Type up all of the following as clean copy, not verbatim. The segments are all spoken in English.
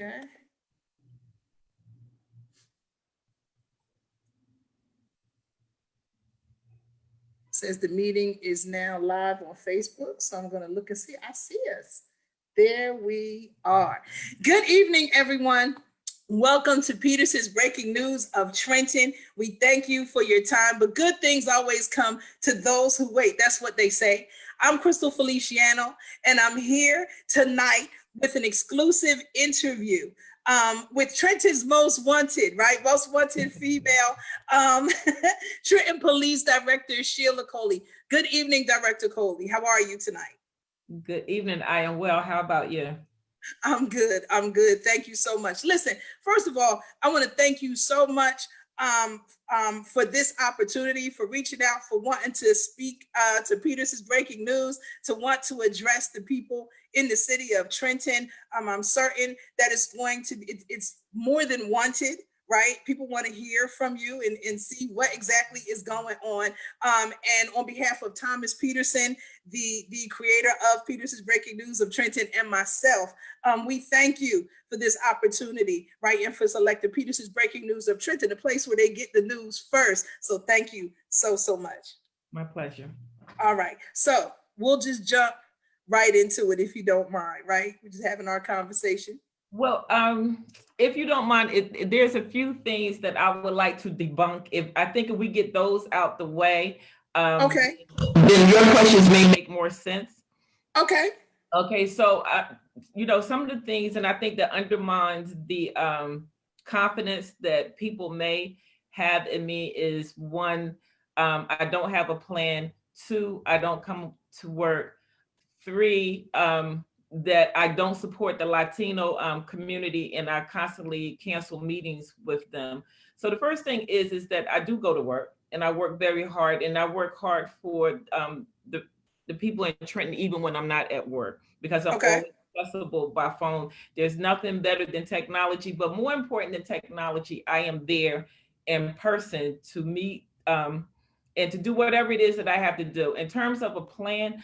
Okay. Says the meeting is now live on Facebook. So I'm going to look and see. I see us. There we are. Good evening, everyone. Welcome to Peterson's Breaking News of Trenton. We thank you for your time, but good things always come to those who wait. That's what they say. I'm Crystal Feliciano, and I'm here tonight with an exclusive interview with Trenton's most wanted, right? Most wanted female, Trenton Police Director, Sheilah Coley. Good evening, Director Coley. How are you tonight? Good evening. I am well. How about you? I'm good. I'm good. Thank you so much. Listen, first of all, I want to thank you so much for this opportunity, for reaching out, for wanting to speak to Peterson's Breaking News, to want to address the people in the city of Trenton. I'm certain that it's going to be, it's more than wanted, right? People want to hear from you and see what exactly is going on. And on behalf of Thomas Peterson, the creator of Peterson's Breaking News of Trenton, and myself, we thank you for this opportunity, right? And for selecting Peterson's Breaking News of Trenton, the place where they get the news first. So thank you so much. My pleasure. All right, so we'll just jump right into it if you don't mind, right? We're just having our conversation. Well, if you don't mind, there's a few things that I would like to debunk. If we get those out the way, okay, then your questions may make more sense. Okay. Okay. So, some of the things, and I think that undermines the confidence that people may have in me is one, I don't have a plan. Two, I don't come to work. Three, that I don't support the Latino community, and I constantly cancel meetings with them. So the first thing is that I do go to work, and I work very hard, and I work hard for the people in Trenton, even when I'm not at work, because I'm always accessible by phone. There's nothing better than technology, but more important than technology, I am there in person to meet and to do whatever it is that I have to do. In terms of a plan,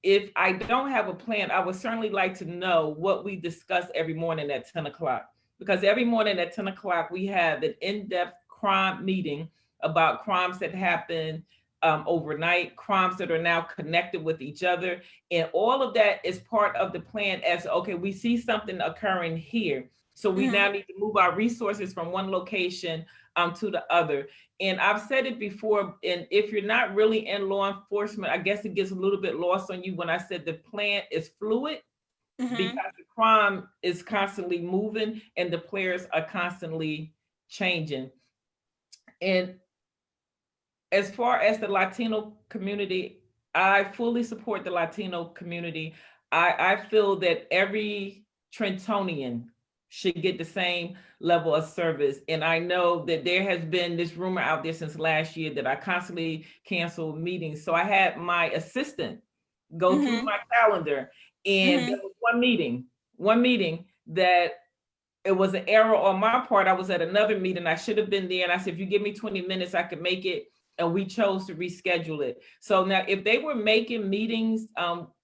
if I don't have a plan, I would certainly like to know what we discuss every morning at 10 o'clock, because every morning at 10 o'clock, we have an in-depth crime meeting about crimes that happen overnight, crimes that are now connected with each other. And all of that is part of the plan as, okay, we see something occurring here. So we now need to move our resources from one location to the other. And I've said it before, and if you're not really in law enforcement, I guess it gets a little bit lost on you when I said the plan is fluid, because the crime is constantly moving and the players are constantly changing. And as far as the Latino community, I fully support the Latino community. I feel that every Trentonian should get the same level of service. And I know that there has been this rumor out there since last year that I constantly cancel meetings. So I had my assistant go through my calendar, and there was one meeting that it was an error on my part. I was at another meeting. I should have been there. And I said, if you give me 20 minutes, I could make it. And we chose to reschedule it. So now if they were making meetings,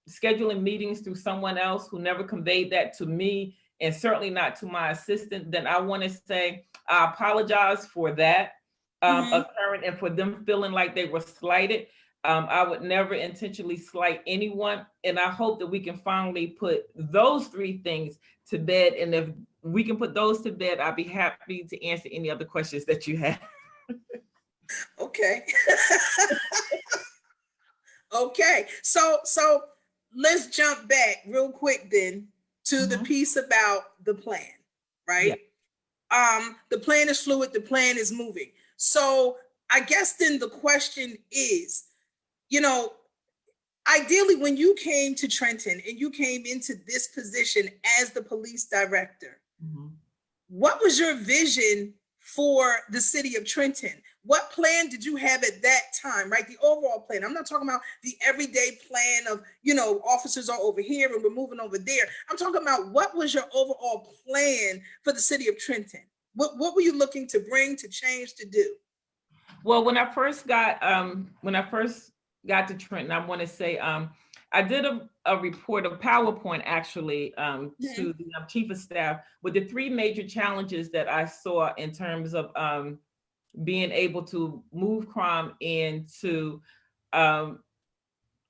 scheduling meetings through someone else who never conveyed that to me, and certainly not to my assistant, then I want to say I apologize for that occurring and for them feeling like they were slighted. I would never intentionally slight anyone. And I hope that we can finally put those three things to bed. And if we can put those to bed, I'll be happy to answer any other questions that you have. Okay. Okay. So let's jump back real quick then to the piece about the plan, right? Yeah. The plan is fluid, the plan is moving. So I guess then the question is, ideally when you came to Trenton and you came into this position as the police director, what was your vision for the city of Trenton? What plan did you have at that time, right? The overall plan. I'm not talking about the everyday plan of, officers are over here and we're moving over there. I'm talking about what was your overall plan for the city of Trenton? What were you looking to bring, to change, to do? Well, when I first got to Trenton, I want to say I did a report, a PowerPoint actually, to the chief of staff with the 3 major challenges that I saw in terms of being able to move crime and to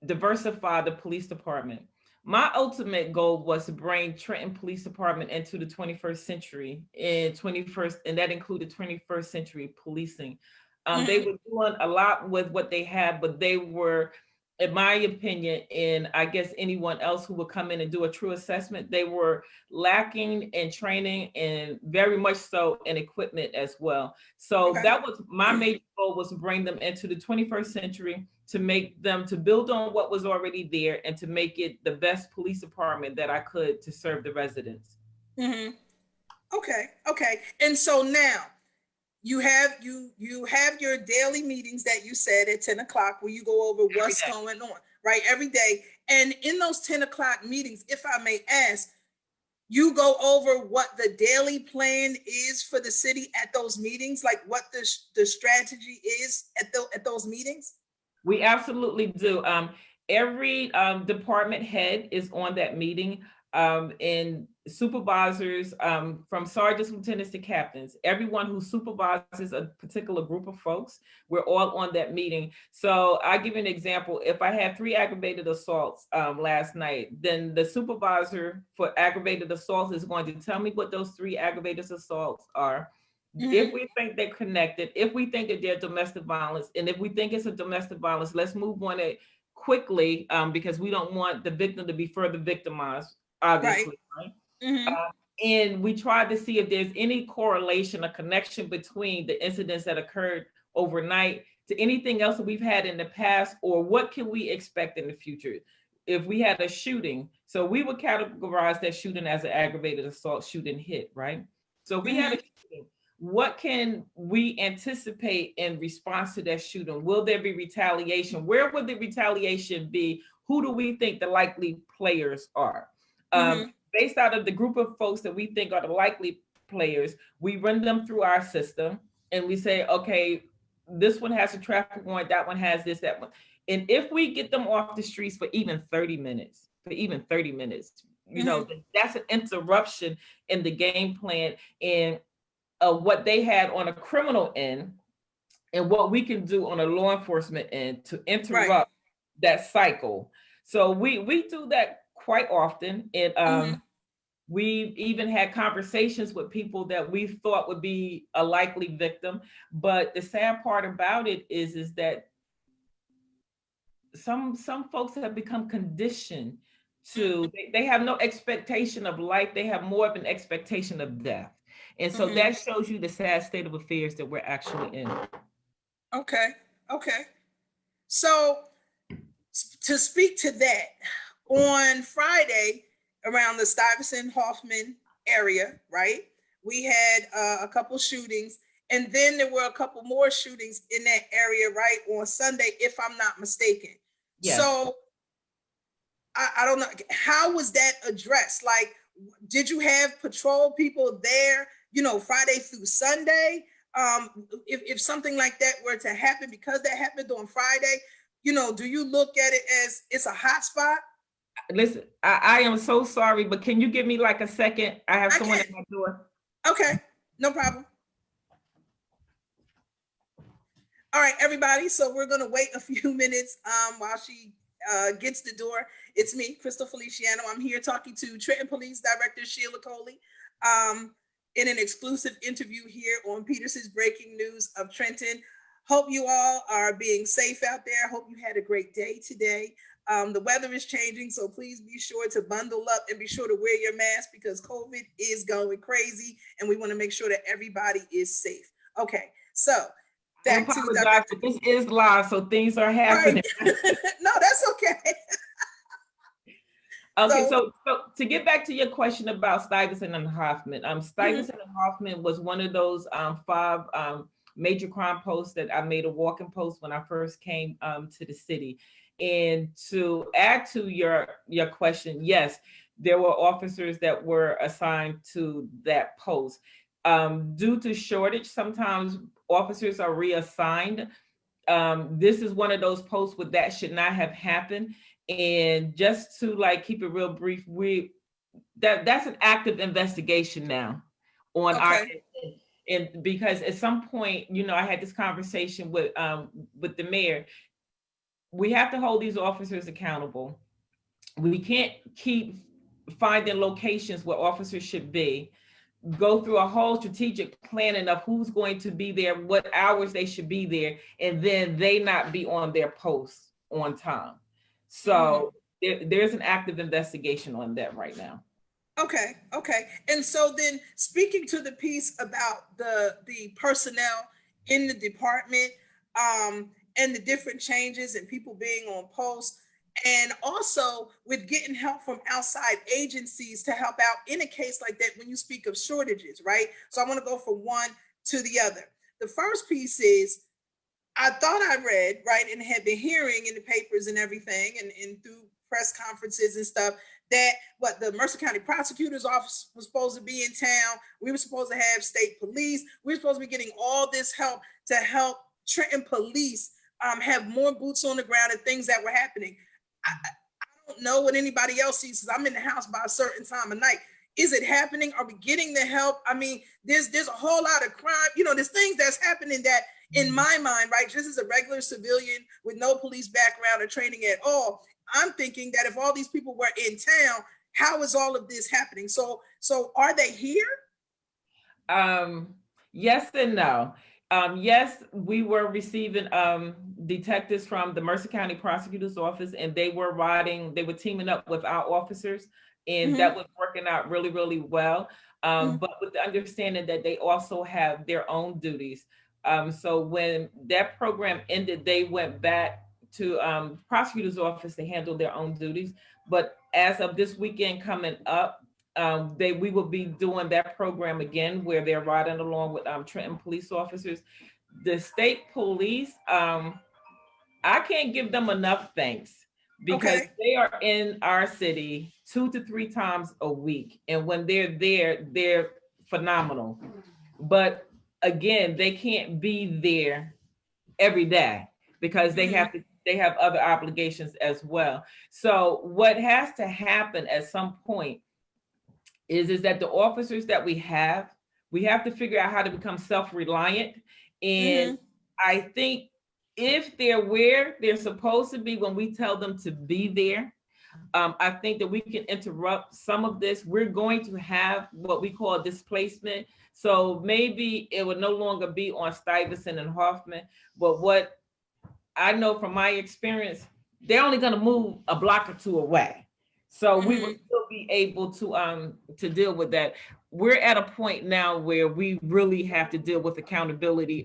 diversify the police department. My ultimate goal was to bring Trenton Police Department into the 21st century, and that included 21st century policing. They were doing a lot with what they had, but they were, in my opinion, and I guess anyone else who would come in and do a true assessment, they were lacking in training and very much so in equipment as well. So that was my major goal, was to bring them into the 21st century, to make them, to build on what was already there and to make it the best police department that I could to serve the residents. Okay. And so now, you have your daily meetings that you said at 10 o'clock where you go over what's going on, right? Every day. And in those 10 o'clock meetings, if I may ask, you go over what the daily plan is for the city at those meetings, like what the strategy is at those meetings? We absolutely do. Every department head is on that meeting, and supervisors, from sergeants, lieutenants to captains, everyone who supervises a particular group of folks, we're all on that meeting. So I give you an example. If I had 3 aggravated assaults last night, then the supervisor for aggravated assaults is going to tell me what those 3 aggravated assaults are. If we think they're connected, if we think that they're domestic violence, and if we think it's a domestic violence, let's move on it quickly, because we don't want the victim to be further victimized, obviously, right? And we tried to see if there's any correlation, a connection between the incidents that occurred overnight to anything else that we've had in the past, or what can we expect in the future if we had a shooting. So we would categorize that shooting as an aggravated assault shooting hit, right? So if we had a shooting, what can we anticipate in response to that shooting? Will there be retaliation? Where would the retaliation be? Who do we think the likely players are? Based out of the group of folks that we think are the likely players, we run them through our system and we say, okay, this one has a traffic warrant, that one has this, that one. And if we get them off the streets for even 30 minutes, you know, that's an interruption in the game plan and what they had on a criminal end and what we can do on a law enforcement end to interrupt that cycle. So we do that quite often. And we've even had conversations with people that we thought would be a likely victim. But the sad part about it is that some folks have become conditioned to, they have no expectation of life. They have more of an expectation of death. And so that shows you the sad state of affairs that we're actually in. Okay. So to speak to that, on Friday around the Stuyvesant Hoffman area, right? We had a couple shootings, and then there were a couple more shootings in that area, right, on Sunday, if I'm not mistaken. Yes. So I don't know, how was that addressed? Like, did you have patrol people there, you know, Friday through Sunday? If something like that were to happen, because that happened on Friday, you know, do you look at it as it's a hot spot? Listen, I am so sorry, but can you give me like a second? I have someone at my door. Okay, no problem. All right, everybody. So we're going to wait a few minutes while she gets the door. It's me, Crystal Feliciano. I'm here talking to Trenton Police Director Sheilah Coley in an exclusive interview here on Peterson's Breaking News of Trenton. Hope you all are being safe out there. Hope you had a great day today. The weather is changing, so please be sure to bundle up and be sure to wear your mask because COVID is going crazy and we want to make sure that everybody is safe. Okay, so back to Dr. This is live, so things are happening. Right. No, that's okay. Okay, so to get back to your question about Stuyvesant and Hoffman, Stuyvesant and Hoffman was one of those 5 major crime posts that I made a walking post when I first came to the city. And to add to your question, yes, there were officers that were assigned to that post. Due to shortage, sometimes officers are reassigned. This is one of those posts where that should not have happened. And just to like keep it real brief, that's an active investigation now on our Okay. end. And because at some point, you know, I had this conversation with the mayor. We have to hold these officers accountable. We can't keep finding locations where officers should be, go through a whole strategic planning of who's going to be there, what hours they should be there, and then they not be on their posts on time. So there's an active investigation on that right now. Okay, okay. And so then speaking to the piece about the personnel in the department, and the different changes and people being on post, and also with getting help from outside agencies to help out in a case like that when you speak of shortages, right? So I want to go from one to the other. The first piece is, I thought I read, right, and had been hearing in the papers and everything, and through press conferences and stuff, that what the Mercer County Prosecutor's Office was supposed to be in town. We were supposed to have state police. We were supposed to be getting all this help to help Trenton police have more boots on the ground and things that were happening. I don't know what anybody else sees because I'm in the house by a certain time of night. Is it happening? Are we getting the help? I mean, there's a whole lot of crime. You know, there's things that's happening that, in my mind, right, just as a regular civilian with no police background or training at all, I'm thinking that if all these people were in town, how is all of this happening? So are they here? Yes and no. Yes, we were receiving detectives from the Mercer County Prosecutor's Office, and they were teaming up with our officers, and that was working out really, really well. But with the understanding that they also have their own duties. So when that program ended, they went back to prosecutor's office to handle their own duties. But as of this weekend coming up, we will be doing that program again where they're riding along with Trenton police officers. The state police, I can't give them enough thanks because they are in our city 2 to 3 times a week. And when they're there, they're phenomenal. But again, they can't be there every day because they have other obligations as well. So what has to happen at some point is that the officers that we have to figure out how to become self-reliant. And I think if they're where they're supposed to be when we tell them to be there, I think that we can interrupt some of this. We're going to have what we call displacement. So maybe it would no longer be on Stuyvesant and Hoffman, but what I know from my experience, they're only going to move a block or two away. So we will still be able to deal with that. We're at a point now where we really have to deal with accountability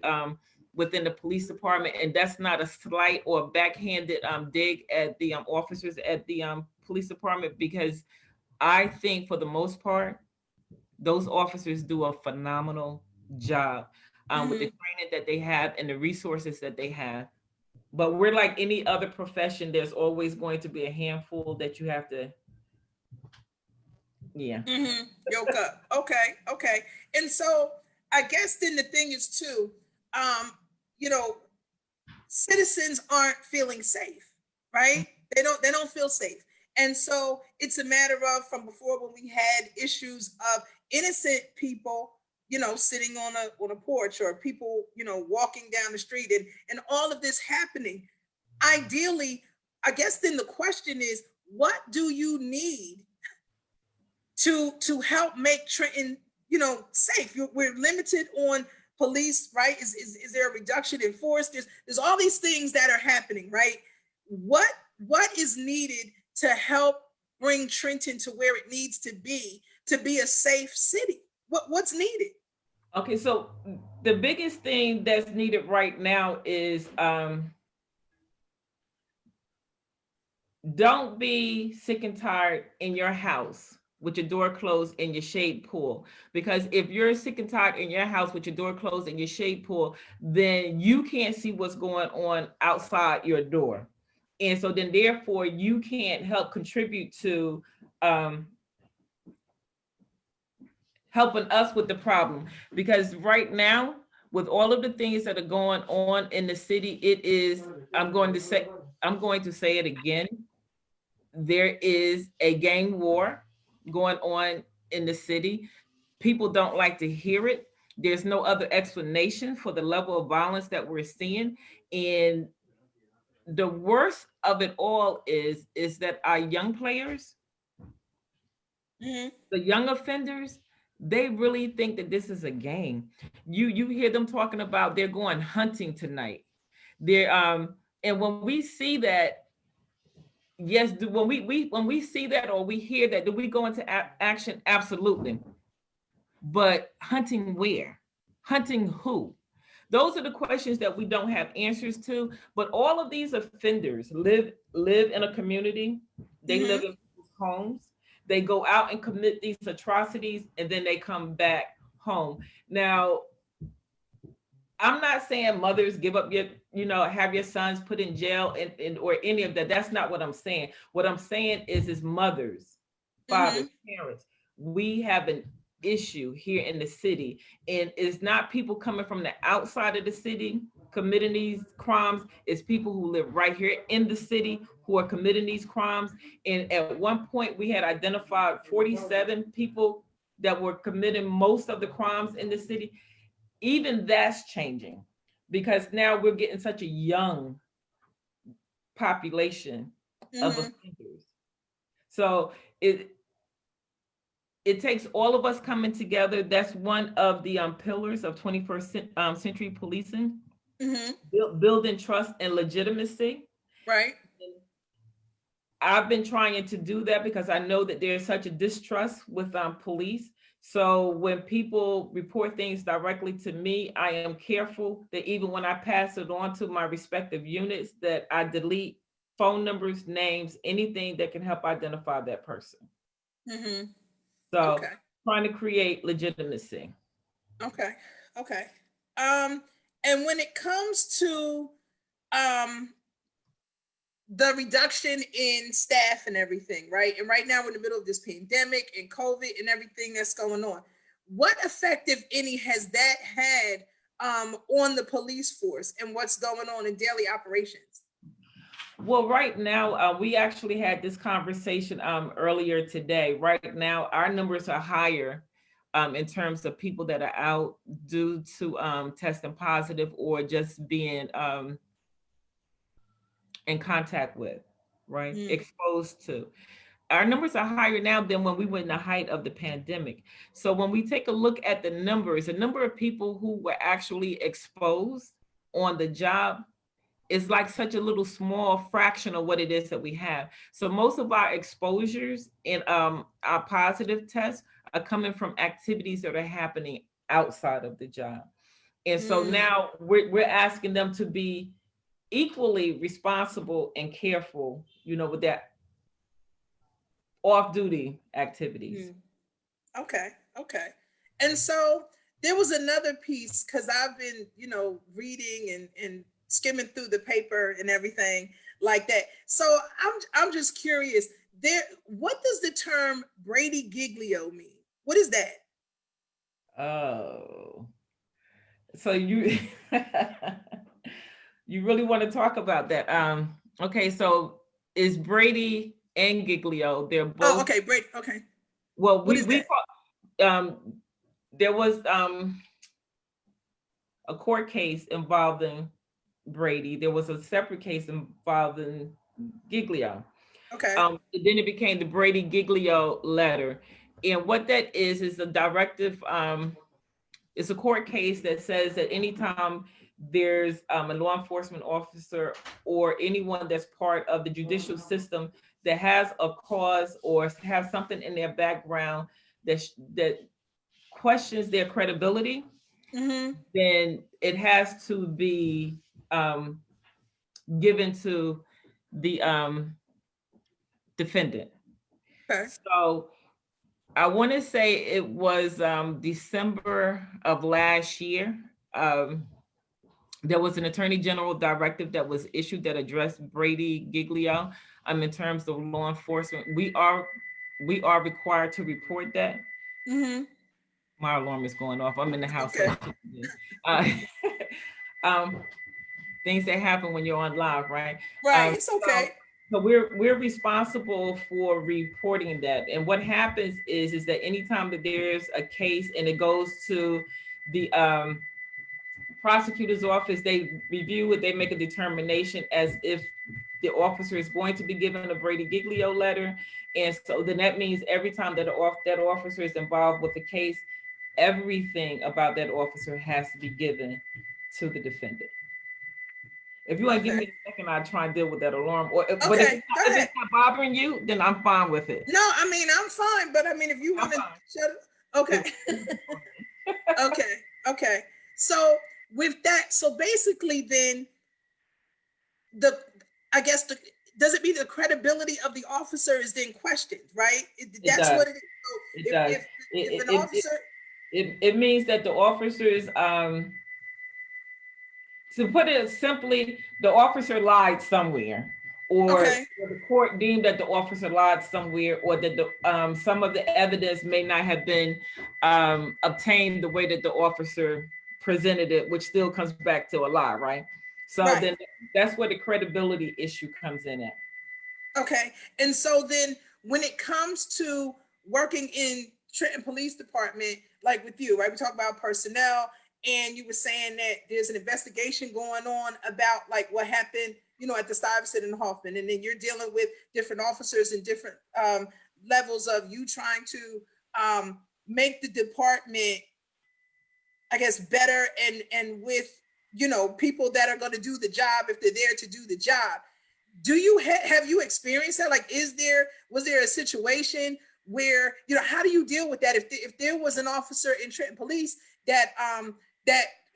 within the police department, and that's not a slight or backhanded dig at the officers at the police department, because I think for the most part, those officers do a phenomenal job with the training that they have and the resources that they have. But we're like any other profession. There's always going to be a handful that you have to, yoke up. Okay. And so I guess then the thing is too, you know, citizens aren't feeling safe, right? They don't feel safe. And so it's a matter of, from before when we had issues of innocent people, you know, sitting on a porch, or people, you know, walking down the street, and all of this happening. Ideally, I guess then the question is, what do you need to help make Trenton, you know, safe? We're limited on police, right? Is there a reduction in force? There's all these things that are happening, right? What is needed to help bring Trenton to where it needs to be a safe city? What's needed? Okay, so the biggest thing that's needed right now is don't be sick and tired in your house with your door closed and your shade pulled. Because if you're sick and tired in your house with your door closed and your shade pulled, then you can't see what's going on outside your door. And so then therefore you can't help contribute to helping us with the problem. Because right now, with all of the things that are going on in the city, it is, I'm going to say it again, there is a gang war going on in the city. People don't like to hear it. There's no other explanation for the level of violence that we're seeing. And the worst of it all is that our young players, the young offenders, they really think that this is a game. You hear them talking about they're going hunting tonight. They're and when we see that, yes, when we see that or we hear that, do we go into action? Absolutely. But hunting where? Hunting who? Those are the questions that we don't have answers to. But all of these offenders live in a community. They live in people's homes. They go out and commit these atrocities, and then they come back home. Now, I'm not saying mothers give up your, have your sons put in jail and or any of that. That's not what I'm saying. What I'm saying is mothers, fathers, parents, we have an issue here in the city, and it's not people coming from the outside of the city committing these crimes. It's people who live right here in the city who are committing these crimes. And at one point we had identified 47 people that were committing most of the crimes in the city. Even that's changing because now we're getting such a young population of offenders. So it takes all of us coming together. That's one of the pillars of 21st century policing, building trust and legitimacy. Right. I've been trying to do that because I know that there's such a distrust with police. So when people report things directly to me, I am careful that even when I pass it on to my respective units, that I delete phone numbers, names, anything that can help identify that person. So trying to create legitimacy. Okay. And when it comes to the reduction in staff and everything, right? And right now we're in the middle of this pandemic and COVID and everything that's going on. What effect, if any, has that had on the police force and what's going on in daily operations? Well, right now, we actually had this conversation earlier today. Right now, our numbers are higher in terms of people that are out due to testing positive or just being in contact with, right? Exposed to. Our numbers are higher now than when we were in the height of the pandemic. So when we take a look at the numbers, the number of people who were actually exposed on the job is like such a little small fraction of what it is that we have. So most of our exposures in our positive tests are coming from activities that are happening outside of the job. And so now we're asking them to be equally responsible and careful, with that off-duty activities. Okay. And so there was another piece, because I've been, reading and skimming through the paper and everything like that. So I'm just curious, what does the term Brady Giglio mean? What is that? Oh, so you you really want to talk about that? Okay, so is Brady and Giglio, they're both. Oh, okay, Brady. Okay. Well, there was a court case involving Brady. There was a separate case involving Giglio. Okay. Then it became the Brady Giglio letter. And what that is a directive. It's a court case that says that anytime there's a law enforcement officer or anyone that's part of the judicial system that has a cause or has something in their background that questions their credibility, then it has to be given to the defendant. Okay. So I want to say it was December of last year. There was an attorney general directive that was issued that addressed Brady Giglio in terms of law enforcement. We are required to report that. My alarm is going off. I'm in the house. Okay. Things that happen when you're on live, right? Right. It's okay. So we're responsible for reporting that. And what happens is that anytime that there's a case and it goes to the prosecutor's office, they review it, they make a determination as if the officer is going to be given a Brady Giglio letter. And so then that means every time that that officer is involved with the case, everything about that officer has to be given to the defendant. If you want to give me a second, I'll try and deal with that alarm. But if it's not bothering you, then I'm fine with it. No, I mean, I'm fine, but I mean, if you want to shut it, okay. Okay. So with that, so basically then I guess does it mean the credibility of the officer is then questioned, right? That's what it is. So it does. If an officer, it means that the officers, to put it simply, the officer lied somewhere, or the court deemed that the officer lied somewhere, or that some of the evidence may not have been obtained the way that the officer presented it, which still comes back to a lie, right? So then that's where the credibility issue comes in at. Okay, and so then when it comes to working in Trenton Police Department, like with you, right? We talk about personnel, and you were saying that there's an investigation going on about like what happened, you know, at the Stuyvesant and Hoffman, and then you're dealing with different officers and different levels of you trying to make the department, I guess, better and with, you know, people that are going to do the job if they're there to do the job. Do you have you experienced that? Like, was there a situation where, you know, how do you deal with that? If there was an officer in Trenton Police that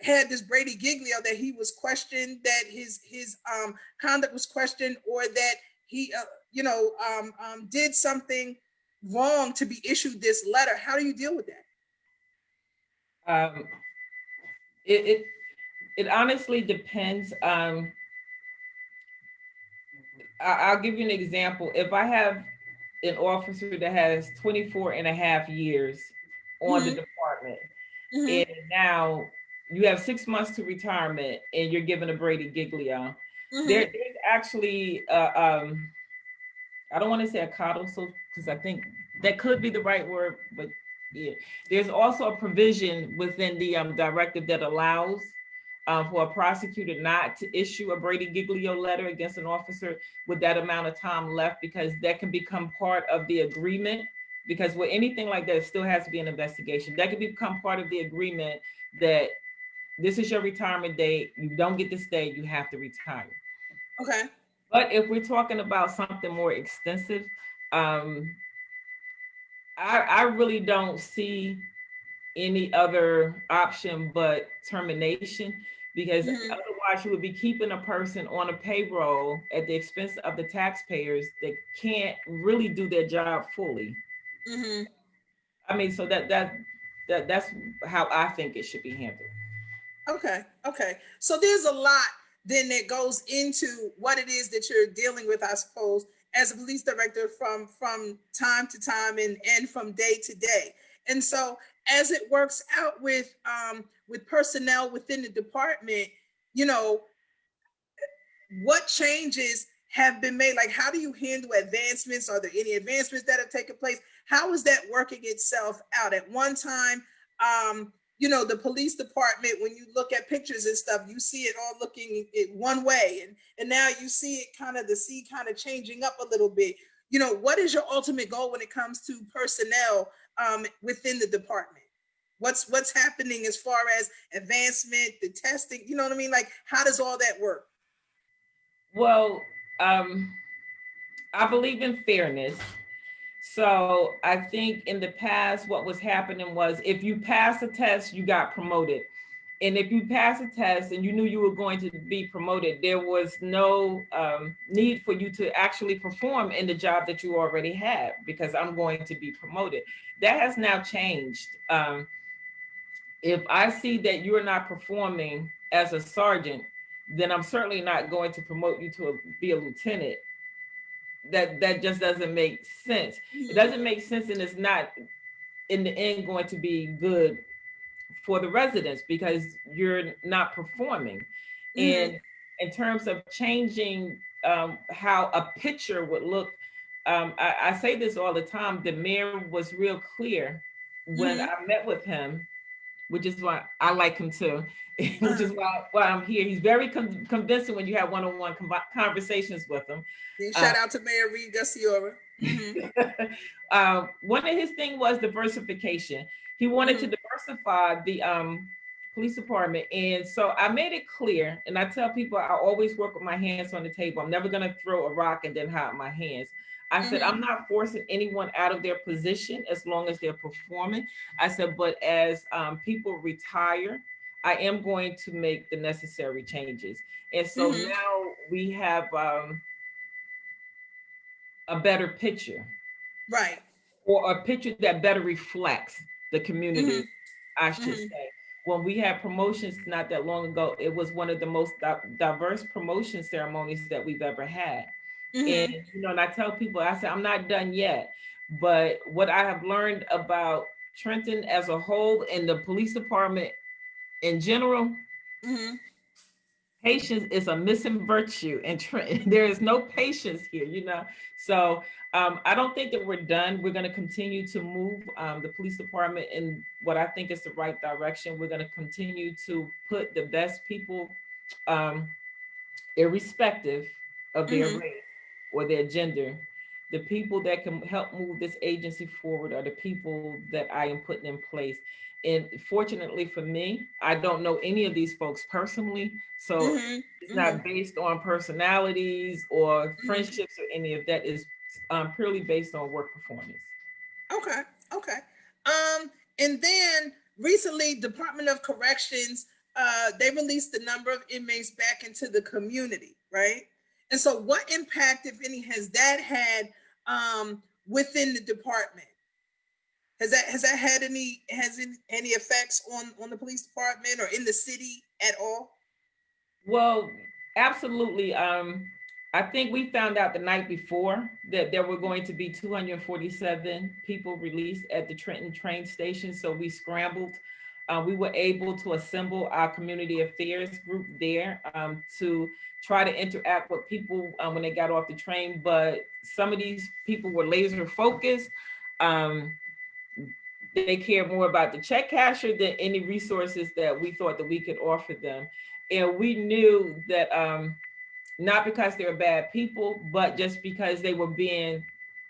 had this Brady Giglio, that he was questioned, that his conduct was questioned, or that he did something wrong to be issued this letter, how do you deal with that? It honestly depends. I'll give you an example. If I have an officer that has 24 and a half years on the department, and now you have 6 months to retirement and you're given a Brady Giglio, there's actually, I don't want to say a codicil, because I think that could be the right word, but yeah, there's also a provision within the directive that allows for a prosecutor not to issue a Brady Giglio letter against an officer with that amount of time left, because that can become part of the agreement. Because with anything like that, it still has to be an investigation. That can become part of the agreement that this is your retirement date. You don't get to stay, you have to retire. Okay. But if we're talking about something more extensive, I really don't see any other option but termination, because otherwise you would be keeping a person on a payroll at the expense of the taxpayers that can't really do their job fully. I mean, so that's how I think it should be handled. Okay. So there's a lot then that goes into what it is that you're dealing with, I suppose, as a police director from time to time and from day to day. And so as it works out with personnel within the department, you know, what changes have been made? Like, how do you handle advancements? Are there any advancements that have taken place? How is that working itself out? At one time, you know, the police department, when you look at pictures and stuff, you see it all looking one way. And now you see it kind of changing up a little bit. You know, what is your ultimate goal when it comes to personnel within the department? What's happening as far as advancement, the testing, you know what I mean? Like, how does all that work? Well, I believe in fairness. So I think in the past, what was happening was if you passed a test, you got promoted. And if you passed a test and you knew you were going to be promoted, there was no need for you to actually perform in the job that you already had, because I'm going to be promoted. That has now changed. If I see that you're not performing as a sergeant, then I'm certainly not going to promote you to be a lieutenant. That just doesn't make sense. It doesn't make sense, and it's not in the end going to be good for the residents, because you're not performing. And in terms of changing how a picture would look. I say this all the time. The mayor was real clear when I met with him, which is why I like him too, which is why I'm here. He's very convincing when you have one-on-one conversations with him. Shout out to Mayor Reed Garciora. One of his things was diversification. He wanted to diversify the police department. And so I made it clear, and I tell people I always work with my hands on the table. I'm never gonna throw a rock and then hide my hands. I said, I'm not forcing anyone out of their position as long as they're performing. I said, but as people retire, I am going to make the necessary changes. And so now we have a better picture. Right. Or a picture that better reflects the community, I should say. When we had promotions not that long ago, it was one of the most diverse promotion ceremonies that we've ever had. And, you know, and I tell people, I said, I'm not done yet. But what I have learned about Trenton as a whole and the police department in general, patience is a missing virtue in Trenton. There is no patience here, you know. So I don't think that we're done. We're going to continue to move the police department in what I think is the right direction. We're going to continue to put the best people, irrespective of their race or their gender. The people that can help move this agency forward are the people that I am putting in place. And fortunately for me, I don't know any of these folks personally. So it's not based on personalities or friendships or any of that. Is purely based on work performance. Okay. And then recently, Department of Corrections, they released the number of inmates back into the community, right? And so what impact, if any, has that had within the department? Has that had any effects on the police department or in the city at all? Well, absolutely. I think we found out the night before that there were going to be 247 people released at the Trenton train station. So we scrambled. We were able to assemble our community affairs group there to try to interact with people when they got off the train. But some of these people were laser focused. They care more about the check casher than any resources that we thought that we could offer them. And we knew that not because they're bad people, but just because they were being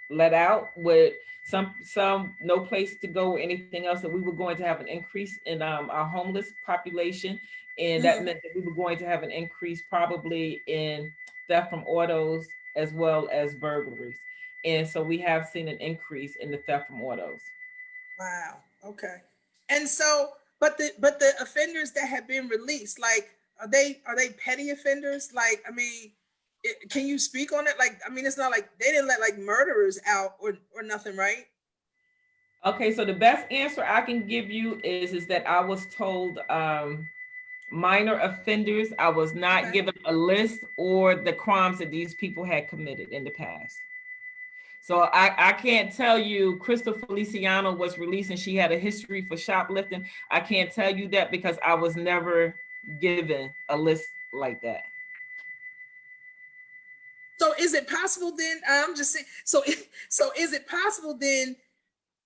let out with some no place to go or anything else, that we were going to have an increase in our homeless population. And that meant that we were going to have an increase probably in theft from autos as well as burglaries. And so we have seen an increase in the theft from autos. Wow. Okay. And so, but the offenders that have been released, like, are they petty offenders? Like, I mean, can you speak on it? Like, I mean, it's not like they didn't let like murderers out or nothing, right? Okay, so the best answer I can give you is that I was told minor offenders. I was not given a list or the crimes that these people had committed in the past. So I can't tell you Crystal Feliciano was released and she had a history for shoplifting. I can't tell you that because I was never given a list like that. So is it possible then, I'm just saying, so is it possible then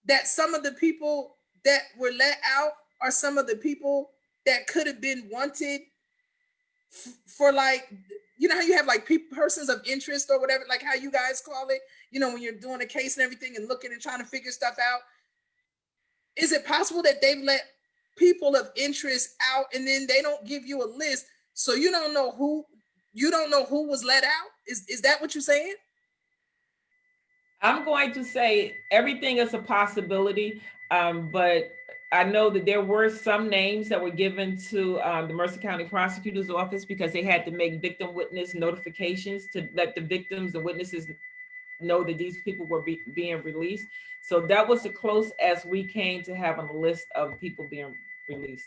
that some of the people that were let out are some of the people that could have been wanted for, like, you know how you have like persons of interest or whatever, like how you guys call it, you know, when you're doing a case and everything and looking and trying to figure stuff out? Is it possible that they've let people of interest out and then they don't give you a list, so you don't know who was let out? Is that what you're saying? I'm going to say everything is a possibility, but I know that there were some names that were given to the Mercer County Prosecutor's Office because they had to make victim witness notifications to let the victims and witnesses know that these people were being released. So that was the close as we came to having a list of people being released.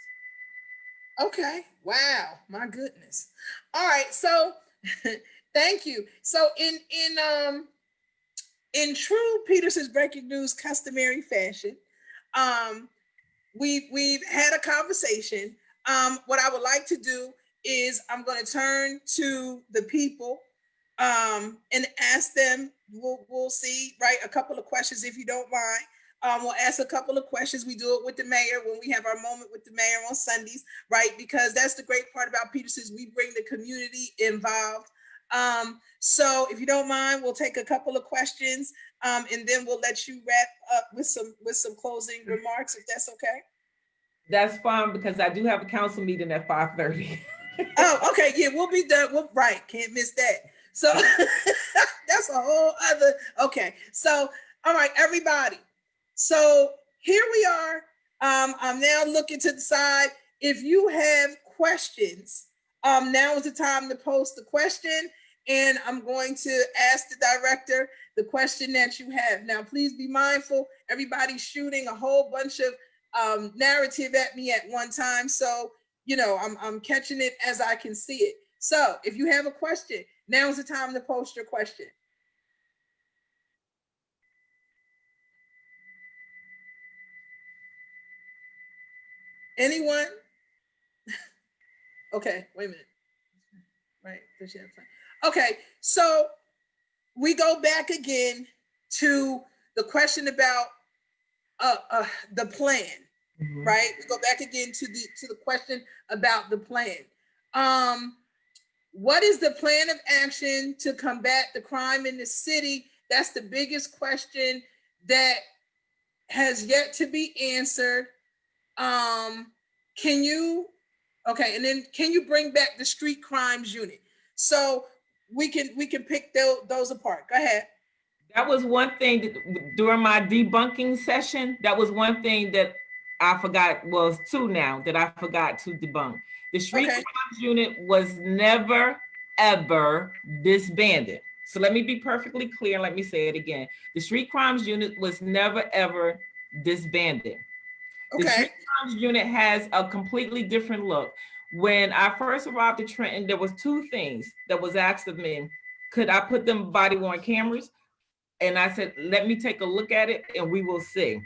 Okay. Wow. My goodness. All right. So thank you. So in true Peterson's breaking news customary fashion, we've had a conversation. What I would like to do is I'm going to turn to the people and ask them. We'll see, right? A couple of questions, if you don't mind. We'll ask a couple of questions. We do it with the mayor when we have our moment with the mayor on Sundays, right? Because that's the great part about Peterson's. We bring the community involved. So if you don't mind, we'll take a couple of questions, and then we'll let you wrap up with some closing remarks, if that's okay. That's fine, because I do have a council meeting at 5:30. Oh, okay. Yeah, we'll be done. Well, right. Can't miss that. So that's a whole other, okay. So, all right, everybody. So here we are. I'm now looking to the side. If you have questions, now is the time to post the question. And I'm going to ask the director the question that you have. Now, please be mindful. Everybody's shooting a whole bunch of narrative at me at one time. So, I'm catching it as I can see it. So if you have a question, now is the time to post your question. Anyone? Okay, wait a minute. Right, does she have time? Okay, so we go back again to the question about the plan, right? We go back again to the question about the plan. What is the plan of action to combat the crime in the city? That's the biggest question that has yet to be answered. Can you bring back the street crimes unit? So we can pick those apart. Go ahead. That was one thing that, during my debunking session, that was one thing that I forgot. Well, it's two now that I forgot to debunk. The street crimes unit was never, ever disbanded. So let me be perfectly clear. Let me say it again. The street crimes unit was never, ever disbanded. The street crimes unit has a completely different look. When I first arrived at Trenton, there was two things that was asked of me. Could I put them body worn cameras? And I said, let me take a look at it and we will see.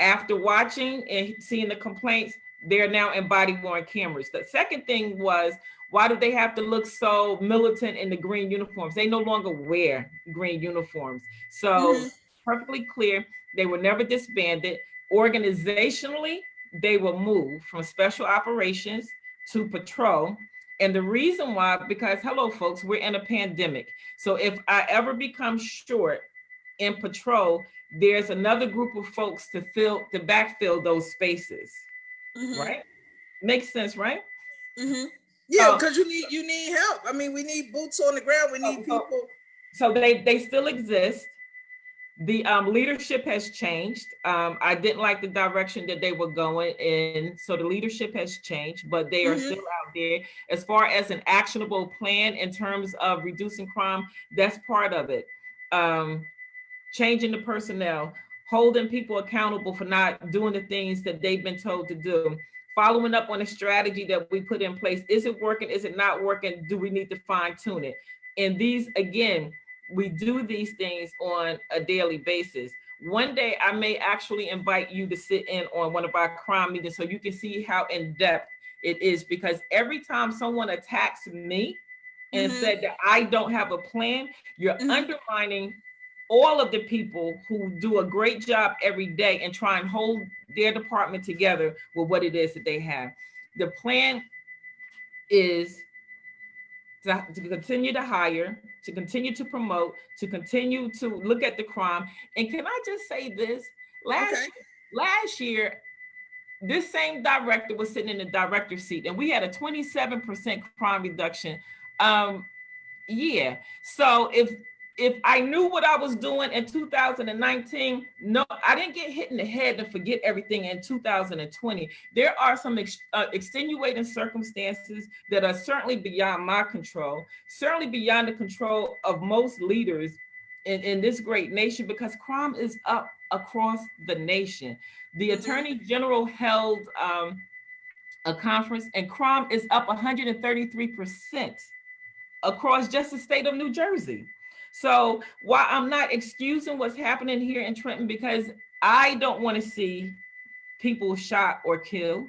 After watching and seeing the complaints, they're now in body worn cameras. The second thing was, why do they have to look so militant in the green uniforms? They no longer wear green uniforms. So perfectly clear, they were never disbanded. Organizationally, they were moved from special operations to patrol. And the reason why, because hello folks, we're in a pandemic. So if I ever become short in patrol, there's another group of folks to backfill those spaces, right? Makes sense, right? Yeah, because you need help. I mean, we need boots on the ground. We need people. So they still exist. The leadership has changed. I didn't like the direction that they were going in, so the leadership has changed, but they are still out there. As far as an actionable plan in terms of reducing crime, that's part of it. Changing the personnel, holding people accountable for not doing the things that they've been told to do, following up on a strategy that we put in place. Is it working? Is it not working? Do we need to fine tune it? And these, again, we do these things on a daily basis. One day I may actually invite you to sit in on one of our crime meetings so you can see how in depth it is, because every time someone attacks me and said that I don't have a plan, you're undermining all of the people who do a great job every day and try and hold their department together with what it is that they have. The plan is to continue to hire, to continue to promote, to continue to look at the crime. And can I just say this? Last year, this same director was sitting in the director's seat and we had a 27% crime reduction. Yeah. So if I knew what I was doing in 2019, no, I didn't get hit in the head to forget everything in 2020. There are some extenuating circumstances that are certainly beyond my control, certainly beyond the control of most leaders in this great nation, because crime is up across the nation. The Attorney General held a conference and crime is up 133%. Across just the state of New Jersey. So while I'm not excusing what's happening here in Trenton, because I don't want to see people shot or killed,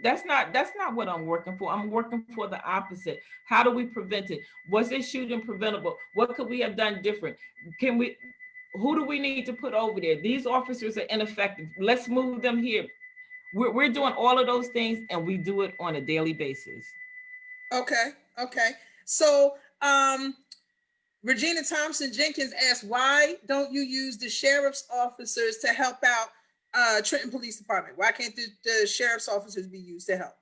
That's not what I'm working for. I'm working for the opposite. How do we prevent it? Was this shooting preventable? What could we have done different? Who do we need to put over there? These officers are ineffective. Let's move them here. We're doing all of those things, and we do it on a daily basis. Okay, okay. So Regina Thompson Jenkins asked, why don't you use the sheriff's officers to help out Trenton Police Department? Why can't the sheriff's officers be used to help?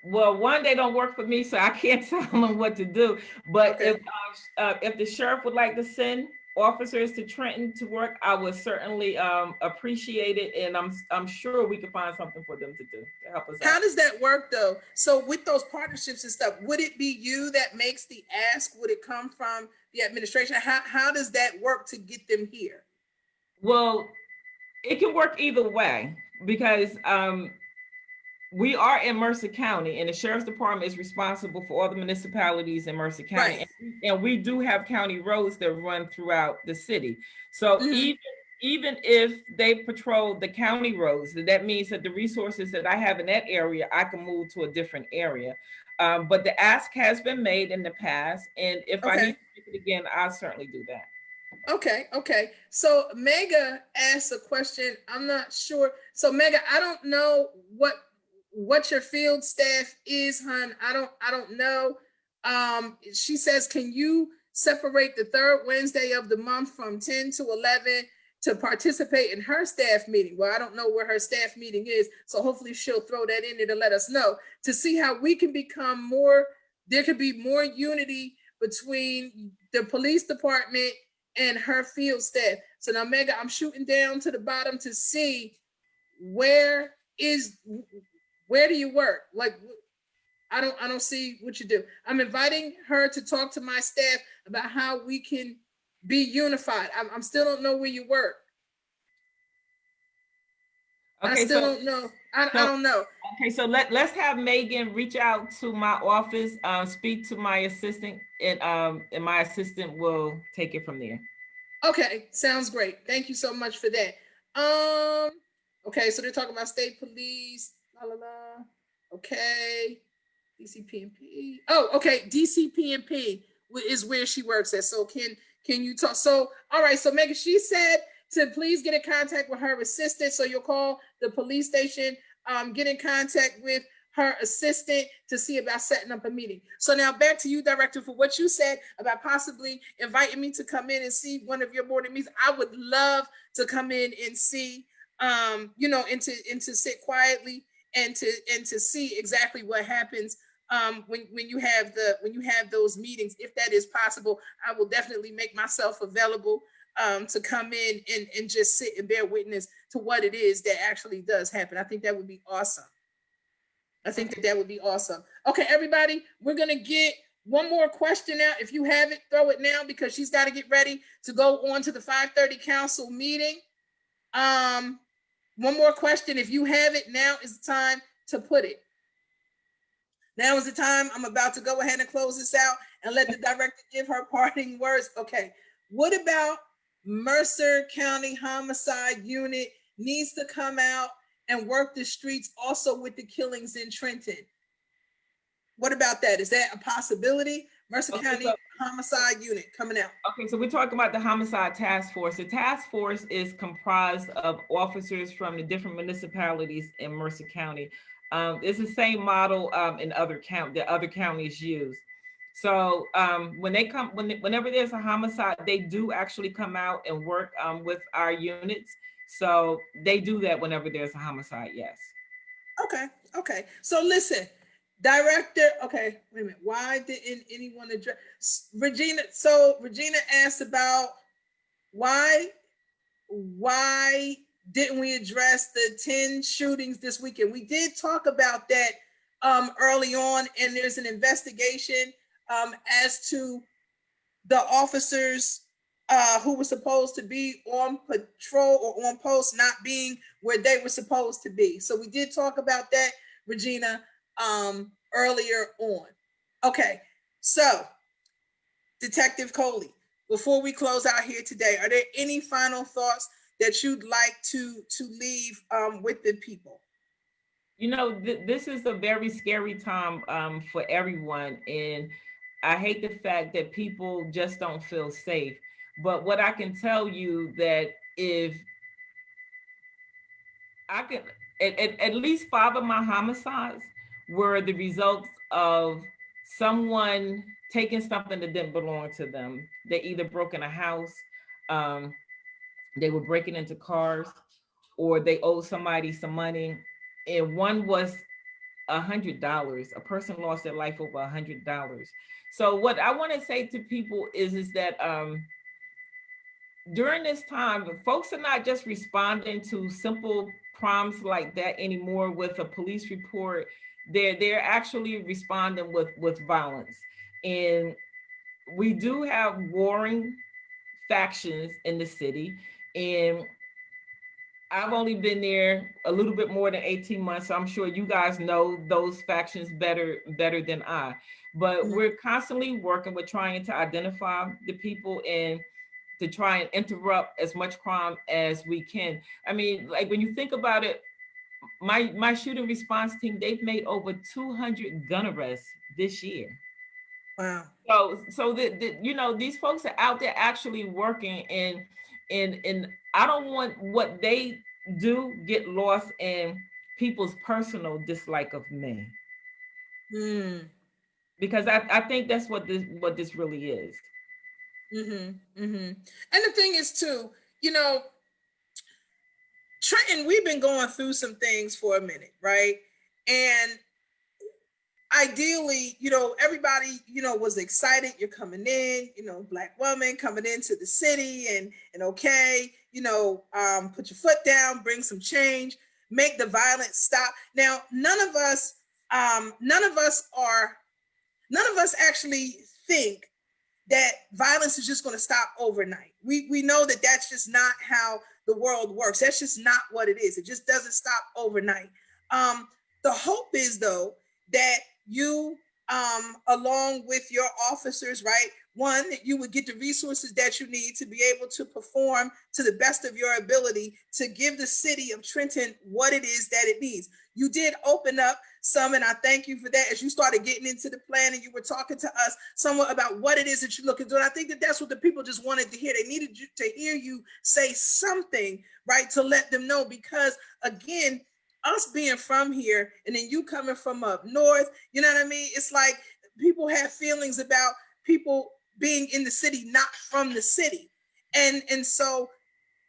Well, one, they don't work for me, so I can't tell them what to do. But Okay. if the sheriff would like to send officers to Trenton to work, I would certainly appreciate it, and I'm sure we can find something for them to do to help us out. How does that work though? So with those partnerships and stuff, would it be you that makes the ask? Would it come from the administration? How does that work to get them here? Well, it can work either way, because we are in Mercer County, and the sheriff's department is responsible for all the municipalities in Mercer County. Right. And we do have county roads that run throughout the city. So even if they patrol the county roads, that means that the resources that I have in that area, I can move to a different area. But the ask has been made in the past, and if I need to make it again, I'll certainly do that. Okay, okay. So Mega asked a question. I'm not sure. So Mega, I don't know what your field staff is, hon. I don't know. She says, can you separate the third Wednesday of the month from 10 to 11 to participate in her staff meeting? Well, I don't know where her staff meeting is, so hopefully she'll throw that in there to let us know, to see how we can become more, there could be more unity between the police department and her field staff. So now, Mega, I'm shooting down to the bottom to see where do you work? Like, I don't see what you do. I'm inviting her to talk to my staff about how we can be unified. I'm still don't know where you work. Okay, I still don't know. I don't know. Okay, so let's have Megan reach out to my office, speak to my assistant, and my assistant will take it from there. Okay, sounds great. Thank you so much for that. Okay, so they're talking about state police. La la la. Okay, DCPMP. Oh, okay, DCPMP is where she works at. So can you talk? So all right, so Megan, she said to please get in contact with her assistant. So you'll call the police station, get in contact with her assistant to see about setting up a meeting. So now back to you, Director, for what you said about possibly inviting me to come in and see one of your morning meetings. I would love to come in and see, and to sit quietly and to see exactly what happens when you have those meetings. If that is possible, I will definitely make myself available to come in and just sit and bear witness to what it is that actually does happen. I think that would be awesome. Okay, everybody, we're going to get one more question out. If you have it, throw it now, because she's got to get ready to go on to the 5:30 council meeting. One more question. If you have it, now is the time to put it. Now is the time. I'm about to go ahead and close this out and let the director give her parting words. Okay, what about Mercer County Homicide Unit needs to come out and work the streets also with the killings in Trenton? What about that? Is that a possibility? Mercer County Homicide Unit coming out. Okay, so we're talking about the Homicide Task Force. The task force is comprised of officers from the different municipalities in Mercer County. It's the same model in other counties use. So whenever there's a homicide, they do actually come out and work with our units. So they do that whenever there's a homicide, yes. Okay. So listen, Director, okay, wait a minute. Why didn't anyone address Regina? So Regina asked about why didn't we address the 10 shootings this weekend? We did talk about that early on, and there's an investigation as to the officers who were supposed to be on patrol or on post not being where they were supposed to be. So we did talk about that, Regina, earlier on. Okay, so Detective Coley, before we close out here today, are there any final thoughts that you'd like to leave with the people? You know, this is a very scary time for everyone. And I hate the fact that people just don't feel safe. But what I can tell you that if I could, at least 5 of my homicides were the results of someone taking something that didn't belong to them. They either broke in a house, um, they were breaking into cars, or they owed somebody some money. And one was $100. A person lost their life over $100. So what I want to say to people is that during this time, folks are not just responding to simple crimes like that anymore with a police report. They're actually responding with violence. And we do have warring factions in the city. And I've only been there a little bit more than 18 months, so I'm sure you guys know those factions better than I. But Mhm. we're constantly working with trying to identify the people and to try and interrupt as much crime as we can. I mean, like when you think about it, my shooting response team, they've made over 200 gun arrests this year. Wow. So the you know, these folks are out there actually working, and I don't want what they do get lost in people's personal dislike of me, Mm. because I think that's what this really is. Mm-hmm. Mm-hmm. And the thing is too, you know, Trenton, we've been going through some things for a minute, right? And ideally, everybody, was excited. You're coming in, Black woman coming into the city, and okay, put your foot down, bring some change, make the violence stop. Now, none of us actually think that violence is just going to stop overnight. We know that that's just not how the world works. That's just not what it is. It just doesn't stop overnight. The hope is, though, that you, along with your officers, right, one, that you would get the resources that you need to be able to perform to the best of your ability to give the city of Trenton what it is that it needs. You did open up some, and I thank you for that, as you started getting into the plan and you were talking to us somewhat about what it is that you're looking to do. And I think that that's what the people just wanted to hear. They needed you to hear you say something, right, to let them know, because again, us being from here and then you coming from up north, you know what I mean? It's like people have feelings about people being in the city, not from the city. And so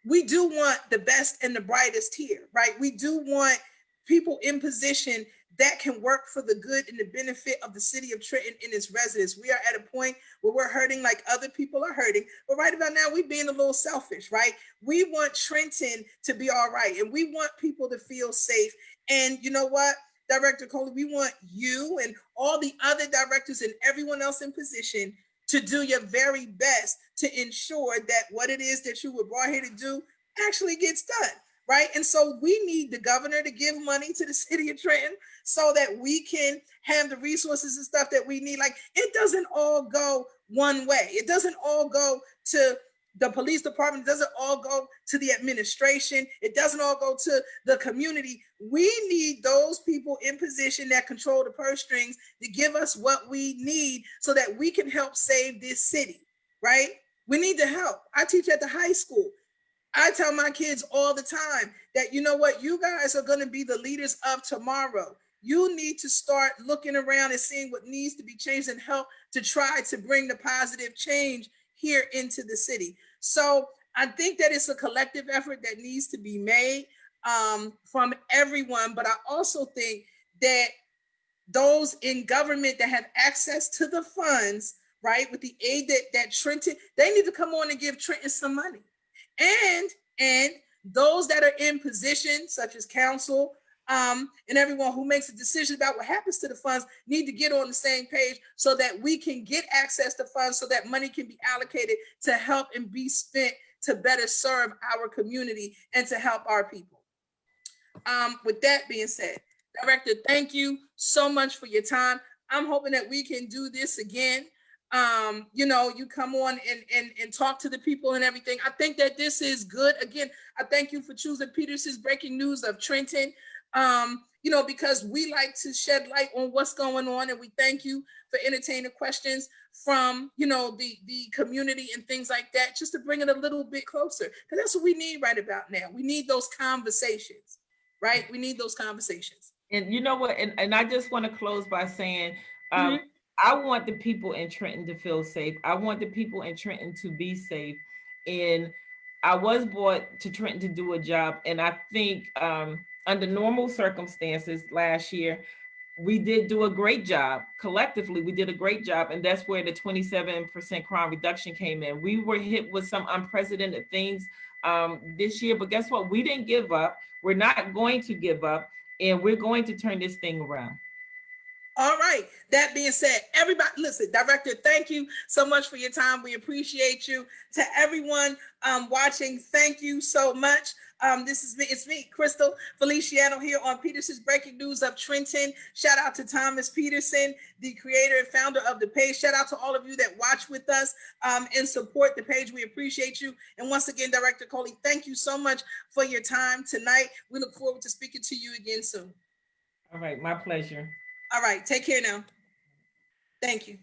we do want the best and the brightest here, right? We do want people in position that can work for the good and the benefit of the city of Trenton and its residents. We are at a point where we're hurting like other people are hurting, but right about now, we're being a little selfish, right? We want Trenton to be all right, and we want people to feel safe. And you know what, Director Coley, we want you and all the other directors and everyone else in position to do your very best to ensure that what it is that you were brought here to do actually gets done, right? And so we need the governor to give money to the city of Trenton so that we can have the resources and stuff that we need. Like, it doesn't all go one way. It doesn't all go to the police department. It doesn't all go to the administration. It doesn't all go to the community. We need those people in position that control the purse strings to give us what we need so that we can help save this city, right? We need the help. I teach at the high school. I tell my kids all the time that, you know what, you guys are going to be the leaders of tomorrow. You need to start looking around and seeing what needs to be changed and help to try to bring the positive change here into the city. So I think that it's a collective effort that needs to be made from everyone. But I also think that those in government that have access to the funds, right, with the aid that Trenton, they need to come on and give Trenton some money. And those that are in position, such as council, and everyone who makes a decision about what happens to the funds, need to get on the same page so that we can get access to funds, so that money can be allocated to help and be spent to better serve our community and to help our people. With that being said, Director, thank you so much for your time. I'm hoping that we can do this again. You come on and talk to the people and everything. I think that this is good. Again, I thank you for choosing Peterson's Breaking News of Trenton. you know, because we like to shed light on what's going on, and we thank you for entertaining questions from, you know, the community and things like that, just to bring it a little bit closer, because that's what we need right about now. We need those conversations, right? We need those conversations. And you know what? And I just want to close by saying, Mhm. I want the people in Trenton to feel safe. I want the people in Trenton to be safe. And I was brought to Trenton to do a job. And I think under normal circumstances last year, we did do a great job. Collectively, we did a great job. And that's where the 27% crime reduction came in. We were hit with some unprecedented things this year, but guess what? We didn't give up. We're not going to give up, and we're going to turn this thing around. All right. That being said, everybody, listen, Director, thank you so much for your time. We appreciate you. To everyone watching, thank you so much. It's me, Crystal Feliciano, here on Peterson's Breaking News of Trenton. Shout out to Thomas Peterson, the creator and founder of the page. Shout out to all of you that watch with us and support the page. We appreciate you. And once again, Director Coley, thank you so much for your time tonight. We look forward to speaking to you again soon. All right, my pleasure. All right, take care now. Thank you.